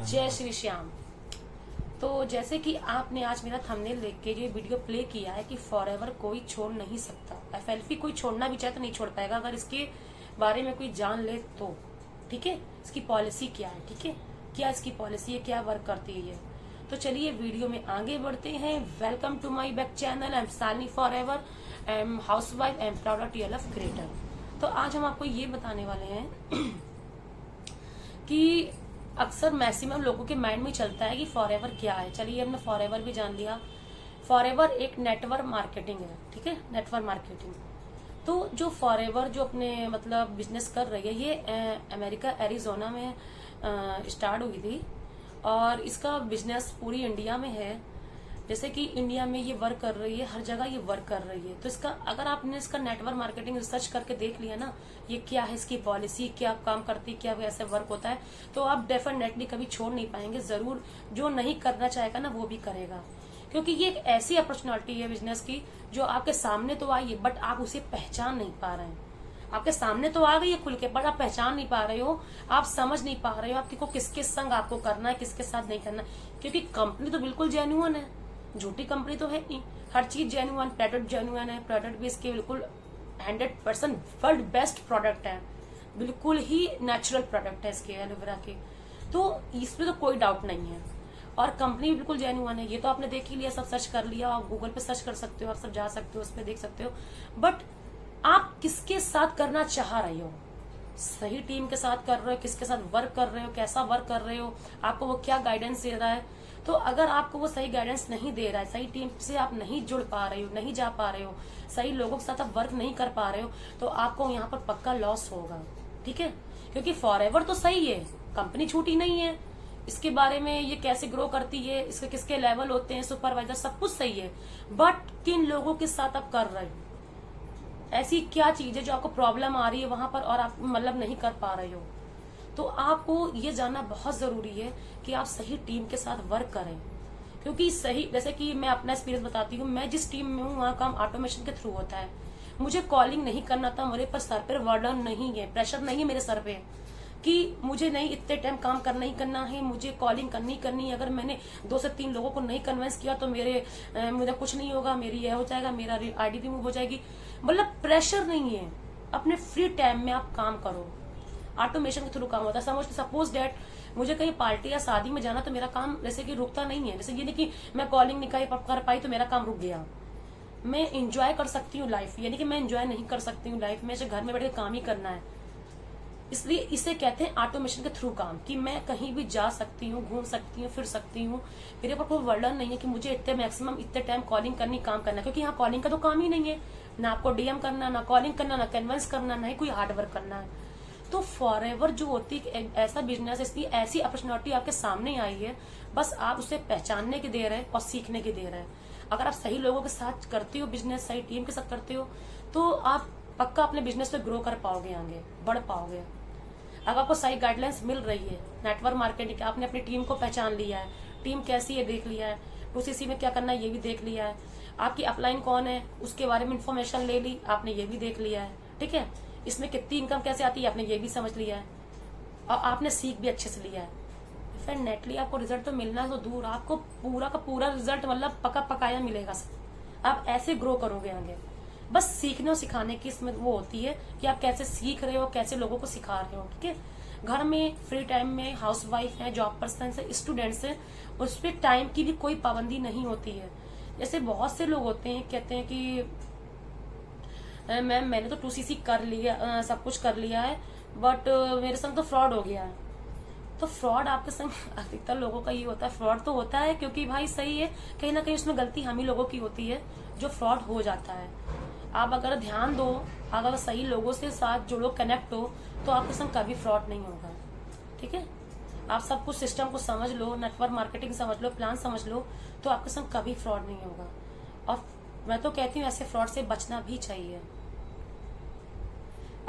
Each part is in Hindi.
जय श्री श्याम। तो जैसे कि आपने आज मेरा थंबनेल देख के जो वीडियो प्ले किया है कि फॉरएवर कोई छोड़ नहीं सकता, एफएलपी कोई छोड़ना भी चाहे तो नहीं छोड़ पाएगा अगर इसके बारे में कोई जान ले तो। ठीक है, इसकी पॉलिसी क्या है, ठीक है, क्या इसकी पॉलिसी है, क्या वर्क करती है ये। तो चलिए वीडियो में आगे बढ़ते हैं। Welcome to my back channel. I am Shalini forever, I am house wife, I am proud TLF creator. तो आज हम आपको ये बताने वाले हैं कि अक्सर मैक्सिमम लोगों के माइंड में चलता है कि फॉरएवर क्या है। चलिए हमने फॉरएवर भी जान लिया। फॉरएवर एक नेटवर्क मार्केटिंग है, ठीक है, नेटवर्क मार्केटिंग। तो जो फॉरएवर जो अपने मतलब बिजनेस कर रही है ये अमेरिका एरिजोना में स्टार्ट हुई थी और इसका बिजनेस पूरी इंडिया में है। जैसे कि इंडिया में ये वर्क कर रही है, हर जगह ये वर्क कर रही है। तो इसका अगर आपने इसका नेटवर्क मार्केटिंग रिसर्च करके देख लिया ना, ये क्या है, इसकी पॉलिसी क्या काम करती है, क्या कैसे वर्क होता है, तो आप डेफिनेटली कभी छोड़ नहीं पाएंगे। जरूर जो नहीं करना चाहेगा ना वो भी करेगा, क्योंकि ये एक ऐसी अपॉर्चुनिटी है बिजनेस की जो आपके सामने तो आई है बट आप उसे पहचान नहीं पा रहे हैं। आपके सामने तो आ गई है खुल के बट आप पहचान नहीं पा रहे हो, आप समझ नहीं पा रहे हो आपको किसके संग आपको करना है, किसके साथ नहीं करना। क्योंकि कंपनी तो बिल्कुल जेन्युइन है, झूठी कंपनी तो है नहीं। हर चीज जेन्युइन, प्रोडक्ट जेन्युइन है, प्रोडक्ट भी इसके बिल्कुल 100% वर्ल्ड बेस्ट प्रोडक्ट है, बिल्कुल ही नेचुरल प्रोडक्ट है इसके एलोवेरा के। तो इसमें तो कोई डाउट नहीं है और कंपनी भी बिल्कुल जेन्युइन है। ये तो आपने देख ही लिया, सब सर्च कर लिया, आप गूगल पे सर्च कर सकते हो, आप सब जा सकते हो, उस पर देख सकते हो। बट आप किसके साथ करना चाह रहे हो, सही टीम के साथ कर रहे हो, किसके साथ वर्क कर रहे हो, कैसा वर्क कर रहे हो, आपको वो क्या गाइडेंस दे रहा है। तो अगर आपको वो सही गाइडेंस नहीं दे रहा है, सही टीम से आप नहीं जुड़ पा रहे हो, नहीं जा पा रहे हो, सही लोगों के साथ आप वर्क नहीं कर पा रहे हो, तो आपको यहाँ पर पक्का लॉस होगा। ठीक है, क्योंकि फॉरएवर तो सही है, कंपनी छूटी नहीं है, इसके बारे में ये कैसे ग्रो करती है, इसके किसके लेवल होते हैं, सुपरवाइजर, सब कुछ सही है। बट किन लोगों के साथ आप कर रहे हो, ऐसी क्या चीज है जो आपको प्रॉब्लम आ रही है वहां पर और आप मतलब नहीं कर पा रहे हो। तो आपको ये जानना बहुत जरूरी है कि आप सही टीम के साथ वर्क करें। क्योंकि सही, जैसे कि मैं अपना एक्सपीरियंस बताती हूँ, मैं जिस टीम में हूँ वहाँ काम ऑटोमेशन के थ्रू होता है। मुझे कॉलिंग नहीं करना था, मेरे पर सर पर वर्डन नहीं है, प्रेशर नहीं है मेरे सर पे कि मुझे नहीं इतने टाइम काम करना ही करना है, मुझे कॉलिंग करनी है। अगर मैंने 2 से 3 लोगों को नहीं कन्विंस किया तो मेरा कुछ नहीं होगा, मेरी यह हो जाएगा, मेरा ID रिमूव हो जाएगी। मतलब प्रेशर नहीं है, अपने फ्री टाइम में आप काम करो। ऑटोमेशन के थ्रू काम होता है। समझ सपोज डेट मुझे कहीं पार्टी या शादी में जाना तो मेरा काम जैसे कि रुकता नहीं है। जैसे ये नहीं कि मैं कॉलिंग नहीं कर पाई तो मेरा काम रुक गया। मैं इंजॉय कर सकती हूँ लाइफ, यानी कि मैं इंजॉय नहीं कर सकती हूँ लाइफ में, घर में बैठ के काम ही करना है। इसलिए इसे कहते हैं ऑटोमेशन के थ्रू काम, कि मैं कहीं भी जा सकती हूँ, घूम सकती हूँ, फिर सकती हूँ। मेरे पर कोई वर्डन नहीं है कि मुझे इतने मैक्सिमम इतने टाइम कॉलिंग करनी, काम करना, क्योंकि यहाँ कॉलिंग का तो काम ही नहीं है। ना आपको DM करना, ना कॉलिंग करना, ना कन्विंस करना, ना ही कोई हार्ड वर्क करना है। तो फॉरएवर जो होती है ऐसा बिजनेस, इसलिए ऐसी अपॉर्चुनिटी आपके सामने आई है, बस आप उसे पहचानने की देर है और सीखने की देर है। अगर आप सही लोगों के साथ करते हो बिजनेस, सही टीम के साथ करते हो, तो आप पक्का अपने बिजनेस में ग्रो कर पाओगे, आगे बढ़ पाओगे। अगर आपको सही गाइडलाइंस मिल रही है, नेटवर्क मार्केटिंग, आपने अपनी टीम को पहचान लिया है, टीम कैसी है देख लिया है, UCC में क्या करना है ये भी देख लिया है, आपकी अपलाइन कौन है उसके बारे में इंफॉर्मेशन ले ली आपने, ये भी देख लिया है। ठीक है, इसमें कितनी इनकम कैसे आती है आपने ये भी समझ लिया है और आपने सीख भी अच्छे से लिया है। फिर नेटली आपको रिजल्ट तो मिलना तो दूर, आपको पूरा का पूरा रिजल्ट मतलब पका पकाया मिलेगा। आप ऐसे ग्रो करोगे आगे। बस सीखने और सिखाने की इसमें वो होती है कि आप कैसे सीख रहे हो, कैसे लोगों को सिखा रहे हो। ठीक है, घर में फ्री टाइम में हाउस वाइफ है, जॉब पर्सन है, स्टूडेंट्स है, उस पर टाइम की भी कोई पाबंदी नहीं होती है। जैसे बहुत से लोग होते हैं कहते हैं कि मैम मैंने तो 2CC कर लिया, सब कुछ कर लिया है, बट मेरे संग तो फ्रॉड हो गया है। तो फ्रॉड आपके संग अधिकतर लोगों का ये होता है, फ्रॉड तो होता है क्योंकि भाई सही है, कहीं ना कहीं उसमें गलती हम ही लोगों की होती है जो फ्रॉड हो जाता है। आप अगर ध्यान दो, अगर सही लोगों से साथ जुड़ो, कनेक्ट हो, तो आपके संग कभी फ्रॉड नहीं होगा। ठीक है, आप सब कुछ सिस्टम को समझ लो, नेटवर्क मार्केटिंग समझ लो, प्लान समझ लो, तो आपके संग कभी फ्रॉड नहीं होगा। और मैं तो कहती हूँ ऐसे फ्रॉड से बचना भी चाहिए।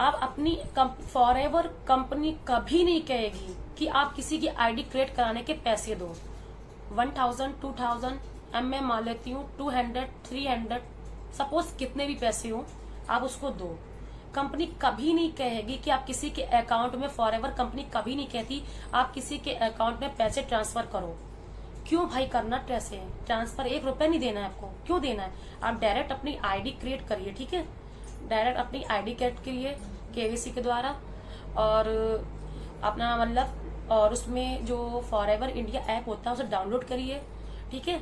आप अपनी फॉरएवर कंपनी कभी नहीं कहेगी कि आप किसी की ID क्रिएट कराने के पैसे दो। 1000, 2000, मैं मान लेती हूँ 200, 300, सपोज कितने भी पैसे हो आप उसको दो। कंपनी कभी नहीं कहेगी कि आप किसी के अकाउंट में, फॉरएवर कंपनी कभी नहीं कहती आप किसी के अकाउंट में पैसे ट्रांसफर करो। क्यों भाई करना कैसे है ट्रांसफर? 1 रुपया नहीं देना है आपको, क्यों देना है? आप डायरेक्ट अपनी आईडी क्रिएट करिए, ठीक है, डायरेक्ट अपनी आईडी क्रिएट करिए केवीसी के द्वारा, और अपना मतलब, और उसमें जो फॉरएवर इंडिया ऐप होता है उसे डाउनलोड करिए, ठीक है।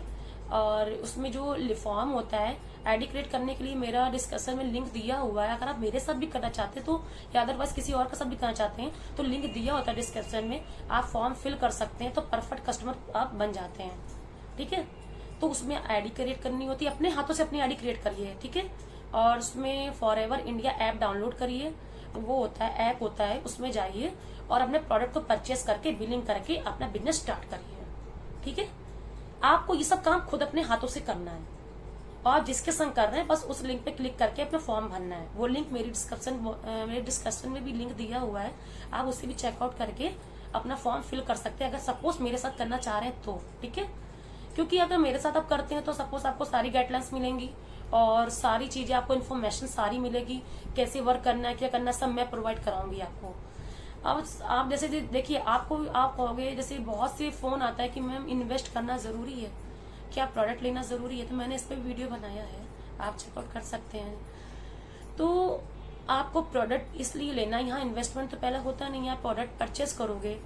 और उसमें जो फॉर्म होता है आईडी क्रिएट करने के लिए, मेरा डिस्कशन में लिंक दिया हुआ है। अगर आप मेरे साथ भी करना चाहते हैं तो, या अदरवाइज किसी और के साथ भी करना चाहते हैं तो लिंक दिया होता है डिस्क्रिप्शन में, आप फॉर्म फिल कर सकते हैं, तो परफेक्ट कस्टमर आप बन जाते हैं, ठीक है। तो उसमें आईडी क्रिएट करनी होती है, अपने हाथों से अपनी आईडी क्रिएट करिए, ठीक है। और उसमें फॉरएवर इंडिया ऐप डाउनलोड करिए, वो होता है ऐप होता है, उसमें जाइए और अपने प्रोडक्ट को परचेस करके बिलिंग करके अपना बिजनेस स्टार्ट करिए, ठीक है। आपको ये सब काम खुद अपने हाथों से करना है, और जिसके संग कर रहे हैं बस उस लिंक पे क्लिक करके अपना फॉर्म भरना है। वो लिंक मेरे डिस्क्रिप्शन में भी लिंक दिया हुआ है, आप उससे भी चेकआउट करके अपना फॉर्म फिल कर सकते हैं, अगर सपोज मेरे साथ करना चाह रहे हैं तो, ठीक है। क्योंकि अगर मेरे साथ आप करते हैं तो सपोज आपको सारी गाइडलाइंस मिलेंगी और सारी चीजें आपको इन्फॉर्मेशन सारी मिलेगी, कैसे वर्क करना है, क्या करना है, सब मैं प्रोवाइड कराऊंगी आपको। अब आप जैसे देखिए, आप कहोगे, जैसे बहुत से फोन आता है कि मैम इन्वेस्ट करना जरूरी है, क्या प्रोडक्ट लेना जरूरी है, तो मैंने इस पर वीडियो बनाया है, आप चेकआउट कर सकते हैं। तो आपको प्रोडक्ट इसलिए लेना, यहाँ इन्वेस्टमेंट तो पहले होता नहीं है, आप प्रोडक्ट परचेस करोगे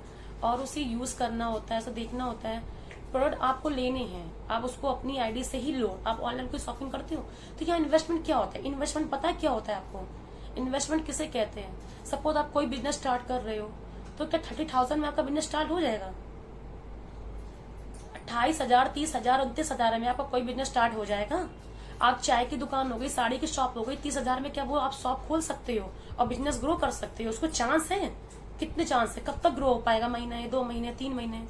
और उसे यूज करना होता है, ऐसा देखना होता है। प्रोडक्ट आपको लेने हैं, आप उसको अपनी आईडी से ही लो। आप ऑनलाइन कोई शॉपिंग करते हो तो यहाँ इन्वेस्टमेंट क्या होता है? इन्वेस्टमेंट पता है क्या होता है आपको? इन्वेस्टमेंट किसे कहते हैं? सपोज आप कोई बिजनेस स्टार्ट कर रहे हो तो क्या 30,000 में आपका बिजनेस स्टार्ट हो जाएगा? 28,000, 30,000, 29,000 में आपका कोई बिजनेस स्टार्ट हो जाएगा? आप चाय की दुकान हो गई, साड़ी की शॉप हो गई, 30,000 में क्या वो आप शॉप खोल सकते हो और बिजनेस ग्रो कर सकते हो? उसको चांस है, कितने चांस है, कब तक ग्रो हो पाएगा? महीने, 2 महीने, 3 महीने,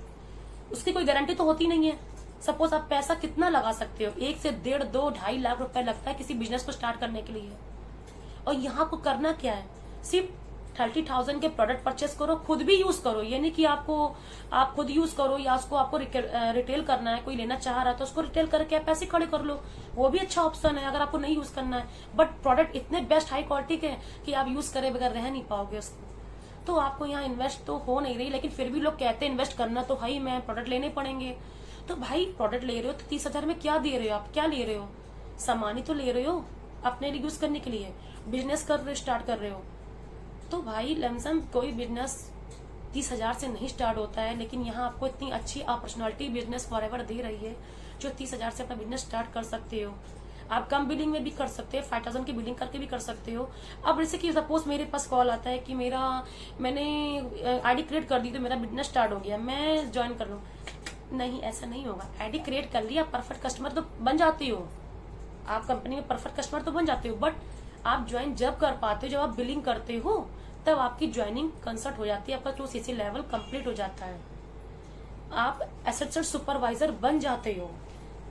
उसकी कोई गारंटी तो होती नहीं है। सपोज आप पैसा कितना लगा सकते हो? 1 से 1.5, 2, 2.5 लाख रुपए लगता है किसी बिजनेस को स्टार्ट करने के लिए। और यहाँ को करना क्या है? सिर्फ 30,000 के प्रोडक्ट परचेस करो, खुद भी यूज करो। ये नहीं कि आप खुद यूज करो या उसको आपको रिटेल करना है, कोई लेना चाह रहा है तो उसको रिटेल करके आप पैसे खड़े कर लो, वो भी अच्छा ऑप्शन है अगर आपको नहीं यूज करना है। बट प्रोडक्ट इतने बेस्ट हाई क्वालिटी के कि आप यूज करे बगैर रह नहीं पाओगे उसको। तो आपको यहाँ इन्वेस्ट तो हो नहीं रही, लेकिन फिर भी लोग कहते हैं इन्वेस्ट करना तो भाई मैं प्रोडक्ट लेने पड़ेंगे। तो भाई प्रोडक्ट ले रहे हो तो 30,000 में क्या दे रहे हो? आप क्या ले रहे हो? सामान ही तो ले रहे हो अपने लिए यूज करने के लिए, बिजनेस कर रहे हो, स्टार्ट कर रहे हो। तो भाई लमसम कोई बिजनेस 30,000 से नहीं स्टार्ट होता है, लेकिन यहाँ आपको इतनी अच्छी अपॉर्चुनिटी बिजनेस फॉरएवर दे रही है जो 30,000 से अपना बिजनेस स्टार्ट कर सकते हो। आप कम बिलिंग में भी कर सकते हो, 5,000 की बिलिंग करके भी कर सकते हो। अब जैसे कि सपोज मेरे पास कॉल आता है कि मैंने आईडी क्रिएट कर दी तो मेरा बिजनेस स्टार्ट हो गया, मैं ज्वाइन कर लूँ। नहीं, ऐसा नहीं होगा। आईडी क्रिएट कर लिया, परफेक्ट कस्टमर तो बन जाते हो, आप कंपनी में परफेक्ट कस्टमर तो बन जाते हो, बट आप ज्वाइन जब कर पाते हो जब आप बिलिंग करते हो, तब आपकी ज्वाइनिंग कंसल्ट हो जाती है, आपका जो सीसी लेवल कंप्लीट हो जाता है, आप एसेट सुपरवाइजर बन जाते हो,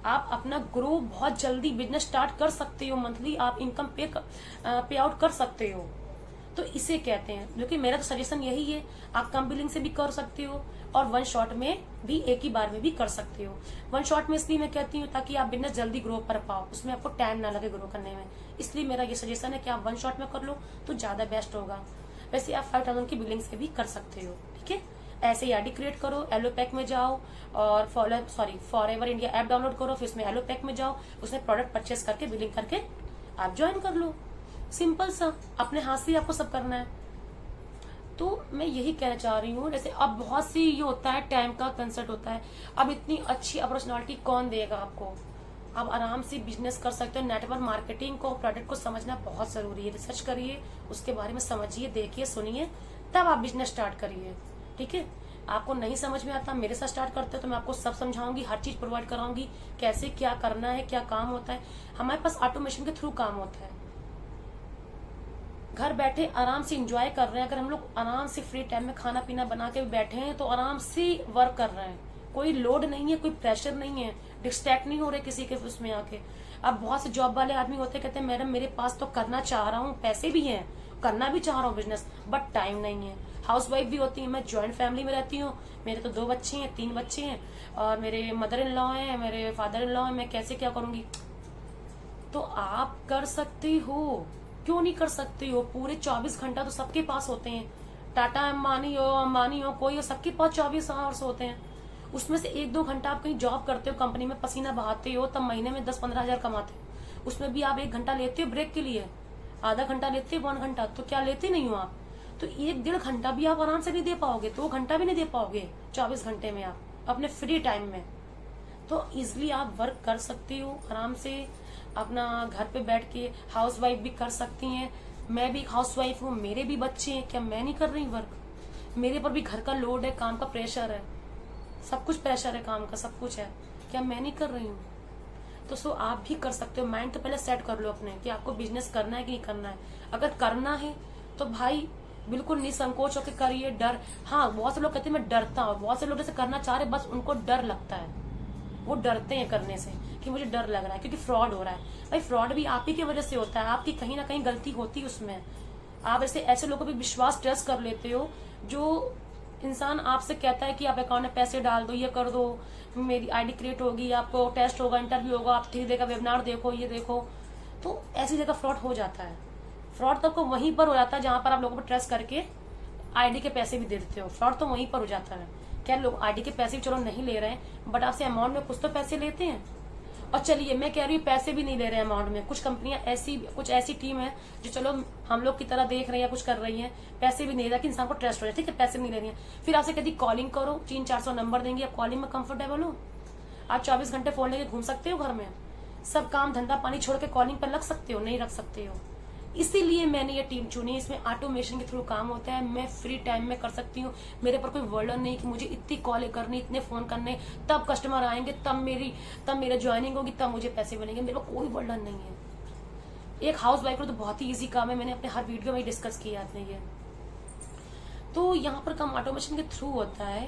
आप अपना ग्रो बहुत जल्दी बिजनेस स्टार्ट कर सकते हो, मंथली आप इनकम पे आउट कर सकते हो। तो इसे कहते हैं, जो कि मेरा तो सजेशन यही है, आप कम बिलिंग से भी कर सकते हो और 1 शॉट में भी, एक ही बार में भी कर सकते हो। 1 शॉट में इसलिए मैं कहती हूँ ताकि आप बिजनेस जल्दी ग्रो कर पाओ, उसमें आपको टाइम ना लगे ग्रो करने में, इसलिए मेरा ये सजेशन है कि आप 1 शॉट में कर लो तो ज्यादा बेस्ट होगा। वैसे आप 5,000 की बिलिंग से भी कर सकते हो, ठीक है। ऐसे ही आईडी क्रिएट करो, एलो पैक में जाओ और फॉरएवर इंडिया ऐप डाउनलोड करो, फिर उसमें एलो पैक में जाओ, उसमें प्रोडक्ट परचेस करके बिलिंग करके आप ज्वाइन कर लो। सिंपल सा, अपने हाथ से ही आपको सब करना है। तो मैं यही कहना चाह रही हूँ, जैसे अब बहुत सी ये होता है, टाइम का कंसर्ट होता है, अब इतनी अच्छी अपॉर्चुनिटी कौन देगा आपको? आप आराम से बिजनेस कर सकते हो। नेटवर्क मार्केटिंग को, प्रोडक्ट को समझना बहुत जरूरी है, रिसर्च करिए, उसके बारे में समझिए, देखिए, सुनिए, तब आप बिजनेस स्टार्ट करिए, ठीक है। आपको नहीं समझ में आता, मेरे साथ स्टार्ट करते हो तो मैं आपको सब समझाऊंगी, हर चीज प्रोवाइड कराऊंगी, कैसे क्या करना है, क्या काम होता है। हमारे पास ऑटोमेशन के थ्रू काम होता है, घर बैठे आराम से एंजॉय कर रहे हैं। अगर हम लोग आराम से फ्री टाइम में खाना पीना बना के बैठे हैं तो आराम से वर्क कर रहे हैं, कोई लोड नहीं है, कोई प्रेशर नहीं है, डिस्ट्रैक्ट नहीं हो रहे किसी के उसमें आके। अब बहुत से जॉब वाले आदमी होते कहते हैं मैडम मेरे पास तो करना चाह रहा हूँ, पैसे भी हैं, करना भी चाह रहा हूँ बिजनेस, बट टाइम नहीं है। हाउस वाइफ भी होती है, मैं ज्वाइंट फैमिली में रहती हूँ, मेरे तो 2 बच्चे हैं, 3 बच्चे हैं और मेरे मदर इन लॉ है, मेरे फादर इन लॉ है, मैं कैसे क्या करूंगी? तो आप कर सकते हो, क्यों नहीं कर सकते हो? पूरे 24 घंटा तो सबके पास होते हैं। टाटा अंबानी हो कोई हो, सबके पास 24 आवर्स होते हैं। उसमें से 1-2 घंटा आप कहीं जॉब करते हो, कंपनी में पसीना बहाते हो, तब महीने में 10-15 हजार कमाते हो। उसमें भी आप 1 घंटा लेते हो ब्रेक के लिए, आधा घंटा लेते हो, 1 घंटा, तो क्या लेते नहीं हो आप? तो 1-1.5 घंटा भी आप आराम से नहीं दे पाओगे, 2 घंटा भी नहीं दे पाओगे 24 घंटे में आप अपने फ्री टाइम में। तो इजिली आप वर्क कर सकती हो आराम से, अपना घर पे बैठ के। हाउस वाइफ भी कर सकती हैं, मैं भी हाउस वाइफ हूँ, मेरे भी बच्चे हैं, क्या मैं नहीं कर रही वर्क? मेरे पर भी घर का लोड है, काम का प्रेशर है, सब कुछ प्रेशर है, काम का सब कुछ है, क्या मैं नहीं कर रही हूँ? तो सो आप भी कर सकते हो। माइंड तो पहले सेट कर लो अपने कि आपको बिजनेस करना है कि नहीं करना है। अगर करना है तो भाई बिल्कुल निसंकोच होकर करिए। डर, हाँ बहुत से लोग कहते हैं मैं डरता हूँ, बहुत से लोग जैसे करना चाह रहे, बस उनको डर लगता है, वो डरते हैं करने से कि मुझे डर लग रहा है क्योंकि फ्रॉड हो रहा है। भाई फ्रॉड भी आप ही की वजह से होता है, आपकी कहीं ना कहीं गलती होती है उसमें। आप ऐसे लोगों पे विश्वास ट्रस्ट कर लेते हो, जो इंसान आपसे कहता है कि आप अकाउंट में पैसे डाल दो, ये कर दो, मेरी आईडी क्रिएट होगी, आपको टेस्ट होगा, इंटरव्यू होगा, आप 3 दिन का वेबिनार देखो, ये देखो, तो ऐसी जगह फ्रॉड हो जाता है। फ्रॉड तो आपको वहीं पर हो जाता है जहां पर आप लोगों पर ट्रस्ट करके आईडी के पैसे भी दे देते हो। फ्रॉड तो वहीं पर हो जाता है। क्या लोग आईडी के पैसे भी चलो नहीं ले रहे हैं, बट आपसे अमाउंट में कुछ तो पैसे लेते हैं। और चलिए मैं कह रही हूँ पैसे भी नहीं ले रहे हैं अमाउंट में, कुछ कंपनियां कुछ ऐसी टीम है जो चलो हम लोग की तरह देख रही है, कुछ कर रही है, पैसे भी नहीं, ताकि इंसान को ट्रस्ट हो जाए, ठीक है पैसे नहीं ले रही है। फिर आपसे कहती कॉलिंग करो, 300-400 नंबर देंगे, आप कॉलिंग में कंफर्टेबल हो, आप 24 घंटे फोन लेके घूम सकते हो घर में, सब काम धंधा पानी छोड़ के कॉलिंग पर लग सकते हो? नहीं रख सकते हो। इसीलिए मैंने ये टीम चुनी। इसमें ऑटोमेशन के थ्रू काम होता है, मैं फ्री टाइम में कर सकती हूँ, मेरे पर कोई वर्डन नहीं कि मुझे इतनी कॉलें करनी, इतने फोन करने, तब कस्टमर आएंगे, तब मेरा ज्वाइनिंग होगी, तब मुझे पैसे बनेंगे, मेरे पर कोई वर्डन नहीं है। एक हाउस वाइफ को तो बहुत ही ईजी काम है, मैंने अपने हर वीडियो में डिस्कस किया आपने ये। तो यहाँ पर काम ऑटोमेशन के थ्रू होता है।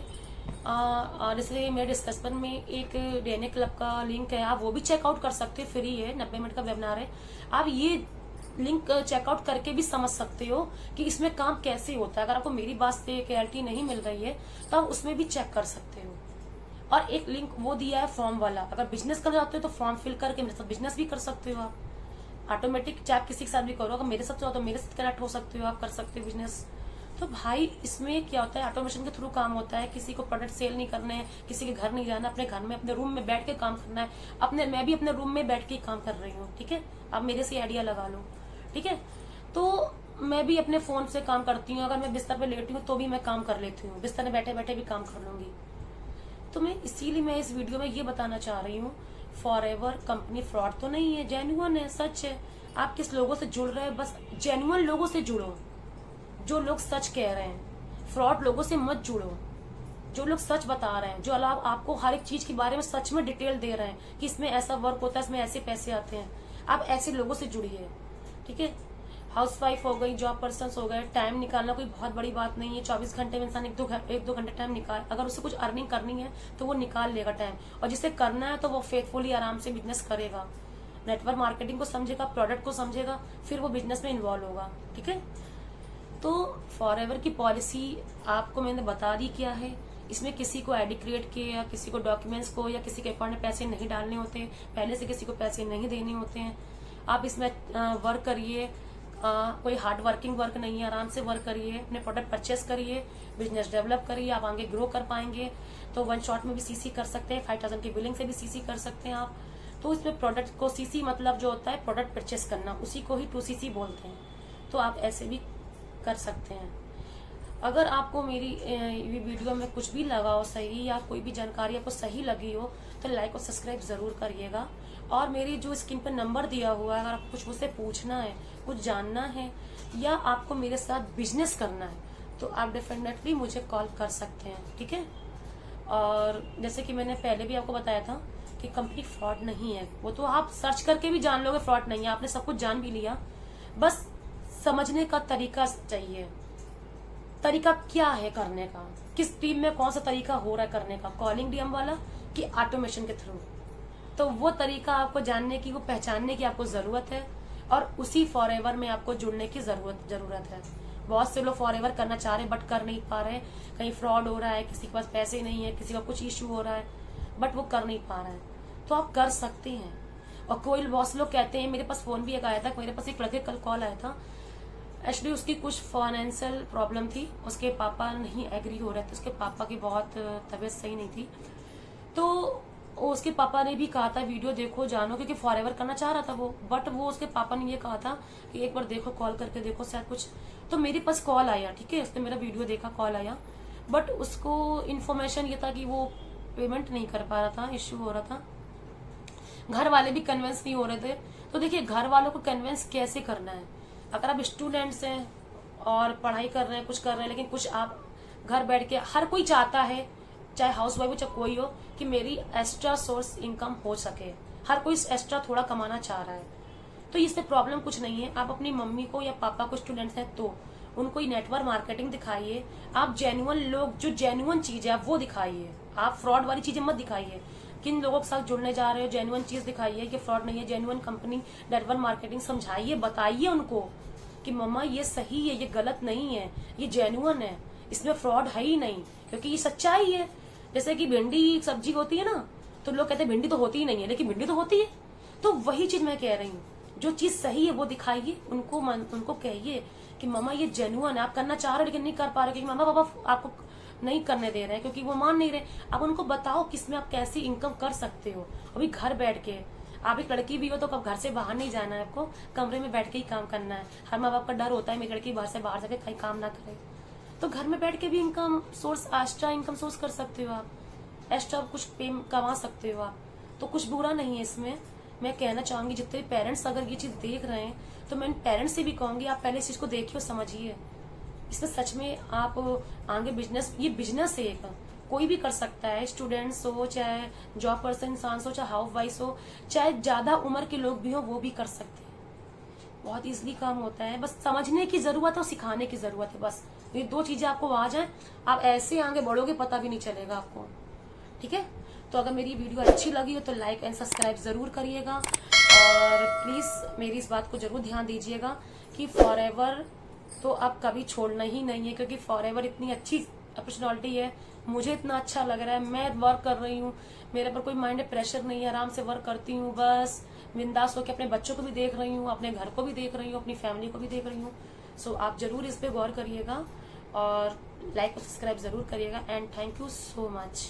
जैसे मेरे डिस्कशन में एक डीएनए क्लब का लिंक है, आप वो भी चेकआउट कर सकते हो, फ्री है, 90 मिनट का वेबिनार है। आप ये लिंक चेकआउट करके भी समझ सकते हो कि इसमें काम कैसे होता है। अगर आपको मेरी बात से क्लैरिटी नहीं मिल रही है तो आप उसमें भी चेक कर सकते हो। और एक लिंक वो दिया है फॉर्म वाला, अगर बिजनेस कर जाते हो तो फॉर्म फिल करके मेरे साथ बिजनेस भी कर सकते हो आप ऑटोमेटिक, चाहे किसी के साथ भी करो। अगर मेरे साथ हो तो मेरे साथ कनेक्ट हो सकते हो, आप कर सकते हो बिजनेस। तो भाई इसमें क्या होता है, ऑटोमेशन के थ्रू काम होता है। किसी को प्रोडक्ट सेल नहीं करने हैं, किसी के घर नहीं जाना, अपने घर में अपने रूम में बैठ के काम करना है। मैं भी अपने रूम में बैठ के काम कर रही हूँ, ठीक है, आप मेरे से आइडिया लगा लो, ठीक है। तो मैं भी अपने फोन से काम करती हूँ, अगर मैं बिस्तर पे लेटी हूँ तो भी मैं काम कर लेती हूँ, बिस्तर में बैठे बैठे भी काम कर लूंगी। तो इसीलिए मैं इस वीडियो में ये बताना चाह रही हूँ, फॉरएवर कंपनी फ्रॉड तो नहीं है, जेन्युइन है, सच है। आप किस लोगों से जुड़ रहे हैं, बस जेन्युइन लोगों से जुड़ो, जो लोग सच कह रहे हैं। फ्रॉड लोगों से मत जुड़ो, जो लोग सच बता रहे हैं, जो आपको हर एक चीज के बारे में सच में डिटेल दे रहे हैं कि इसमें ऐसा वर्क होता है, इसमें ऐसे पैसे आते हैं, आप ऐसे लोगों से जुड़िए, ठीक है। हाउस वाइफ हो गई, जॉब पर्सन हो गए, टाइम निकालना कोई बहुत बड़ी बात नहीं है। 24 घंटे में इंसान 1-2 घंटे टाइम निकाल, अगर उसे कुछ अर्निंग करनी है तो वो निकाल लेगा टाइम, और जिसे करना है तो वो फेथफुली आराम से बिजनेस करेगा, नेटवर्क मार्केटिंग को समझेगा, प्रोडक्ट को समझेगा, फिर वो बिजनेस में इन्वॉल्व होगा, ठीक है। तो फॉरएवर की पॉलिसी आपको मैंने बता दी क्या है। इसमें किसी को आईडी क्रिएट किए या किसी को डॉक्यूमेंट्स को या किसी के अकाउंट में पैसे नहीं डालने होते, पहले से किसी को पैसे नहीं देने होते हैं। आप इसमें वर्क करिए, कोई हार्ड वर्किंग वर्क नहीं है, आराम से वर्क करिए, अपने प्रोडक्ट परचेस करिए, बिजनेस डेवलप करिए, आप आगे ग्रो कर पाएंगे। तो 1 शॉट में भी सीसी कर सकते हैं, 5000 की बिलिंग से भी सीसी कर सकते हैं आप। तो इसमें प्रोडक्ट को सीसी मतलब जो होता है प्रोडक्ट परचेस करना, उसी को ही 2cc बोलते हैं। तो आप ऐसे भी कर सकते हैं। अगर आपको मेरी वीडियो में कुछ भी लगा हो सही, या कोई भी जानकारी आपको सही लगी हो, तो लाइक और सब्सक्राइब जरूर करिएगा। और मेरी जो स्क्रीन पर नंबर दिया हुआ है, अगर आपको कुछ मुझसे पूछना है, कुछ जानना है, या आपको मेरे साथ बिजनेस करना है, तो आप डेफिनेटली मुझे कॉल कर सकते हैं, ठीक है। और जैसे कि मैंने पहले भी आपको बताया था कि कंपनी फ्रॉड नहीं है, वो तो आप सर्च करके भी जान लोगे फ्रॉड नहीं है, आपने सब कुछ जान भी लिया, बस समझने का तरीका चाहिए। तरीका क्या है करने का, किस टीम में कौन सा तरीका हो रहा है करने का, कॉलिंग डीएम वाला कि ऑटोमेशन के थ्रू, तो वो तरीका आपको जानने की, वो पहचानने की आपको जरूरत है। और उसी फॉरएवर में आपको जुड़ने की जरूरत है। बहुत से लोग फॉरएवर करना चाह रहे बट कर नहीं पा रहे, कहीं फ्रॉड हो रहा है, किसी के पास पैसे नहीं है, किसी का कुछ इश्यू हो रहा है, बट वो कर नहीं पा रहे हैं। तो आप कर सकते हैं। और कोई बहुत से लोग कहते हैं, मेरे पास फोन भी एक आया था, मेरे पास एक लड़के कल कॉल आया था, एक्चुअली उसकी कुछ फाइनेंशियल प्रॉब्लम थी, उसके पापा नहीं एग्री हो रहे थे, उसके पापा की बहुत तबीयत सही नहीं थी, तो उसके पापा ने भी कहा था वीडियो देखो जानो, क्योंकि फॉरएवर करना चाह रहा था वो, बट वो उसके पापा ने ये कहा था कि एक बार देखो, कॉल करके देखो शायद कुछ। तो मेरे पास कॉल आया, ठीक है, उसने मेरा वीडियो देखा, कॉल आया, बट उसको इन्फॉर्मेशन ये था कि वो पेमेंट नहीं कर पा रहा था, इश्यू हो रहा था, घर वाले भी कन्विंस नहीं हो रहे थे। तो देखिए घर वालों को कन्विंस कैसे करना है, अगर आप स्टूडेंट्स हैं और पढ़ाई कर रहे हैं, कुछ कर रहे हैं, लेकिन कुछ आप घर बैठ के, हर कोई चाहता है, चाहे हाउस वाइफ हो चाहे कोई हो, कि मेरी एक्स्ट्रा सोर्स इनकम हो सके, हर कोई एक्स्ट्रा थोड़ा कमाना चाह रहा है। तो इससे प्रॉब्लम कुछ नहीं है, आप अपनी मम्मी को या पापा को स्टूडेंट्स हैं तो उनको नेटवर्क मार्केटिंग दिखाइए, आप जेन्युइन लोग, जो जेन्युइन चीज है आप वो दिखाइए, आप फ्रॉड वाली चीजें मत दिखाइए। किन लोगों के साथ जुड़ने जा रहे हो, जेन्युइन चीज दिखाइए कि फ्रॉड नहीं है, जेन्युइन कंपनी नेटवर्क मार्केटिंग समझाइए, बताइए उनको कि मम्मा ये सही है, ये गलत नहीं है, ये जेन्युइन है, इसमें फ्रॉड है ही नहीं, क्योंकि ये सच्चाई है। जैसे कि भिंडी सब्जी होती है ना, तो लोग कहते हैं भिंडी तो होती ही नहीं है, लेकिन भिंडी तो होती है। तो वही चीज मैं कह रही हूँ, जो चीज सही है वो दिखाइए, उनको कहिए कि मामा ये जेन्युइन है, आप करना चाह रहे हो लेकिन नहीं कर पा रहे, क्योंकि मामा पापा आपको नहीं करने दे रहे हैं, क्योंकि वो मान नहीं रहे। आप उनको बताओ किसमें आप कैसी इनकम कर सकते हो, अभी घर बैठ के। आप एक लड़की भी हो तो कब घर से बाहर नहीं जाना है, आपको कमरे में बैठ के ही काम करना है। हर माँ बाप का डर होता है मेरी लड़की बाहर जाके कहीं काम ना करे, तो घर में बैठ के भी income source, extra income source कर सकते हो आप, एक्स्ट्रा कुछ पे कमा सकते हो आप, तो कुछ बुरा नहीं है इसमें। मैं कहना चाहूंगी जितने पेरेंट्स अगर ये चीज देख रहे हैं, तो मैं पेरेंट्स से भी कहूंगी आप पहले इस चीज को देखिए और समझिए, इसमें सच में आप आगे बिजनेस, ये बिजनेस है एक, कोई भी कर सकता है, स्टूडेंट्स हो, चाहे जॉब पर्सन इंसान हो, चाहे हाउस वाइफ हो, चाहे ज्यादा उम्र के लोग भी हो, वो भी कर सकते हैं। बहुत इजीली काम होता है, बस समझने की जरूरत है और सिखाने की जरूरत है, बस ये दो चीजें आपको आ जाए, आप ऐसे आगे बढ़ोगे पता भी नहीं चलेगा आपको। ठीक है, तो अगर मेरी वीडियो अच्छी लगी हो तो लाइक एंड सब्सक्राइब जरूर करिएगा, और प्लीज मेरी इस बात को जरूर ध्यान दीजिएगा कि फॉरएवर तो आप कभी छोड़ना ही नहीं है, क्योंकि फॉरएवर इतनी अच्छी अपॉर्चुनिटी है, मुझे इतना अच्छा लग रहा है, मैं वर्क कर रही हूँ, मेरे पर कोई माइंड प्रेशर नहीं है, आराम से वर्क करती हूँ, बस बिंदास होकर अपने बच्चों को भी देख रही हूँ, अपने घर को भी देख रही हूँ, अपनी फैमिली को भी देख रही हूँ। सो आप जरूर इस पे गौर करिएगा और लाइक और सब्सक्राइब जरूर करिएगा, and thank you so much.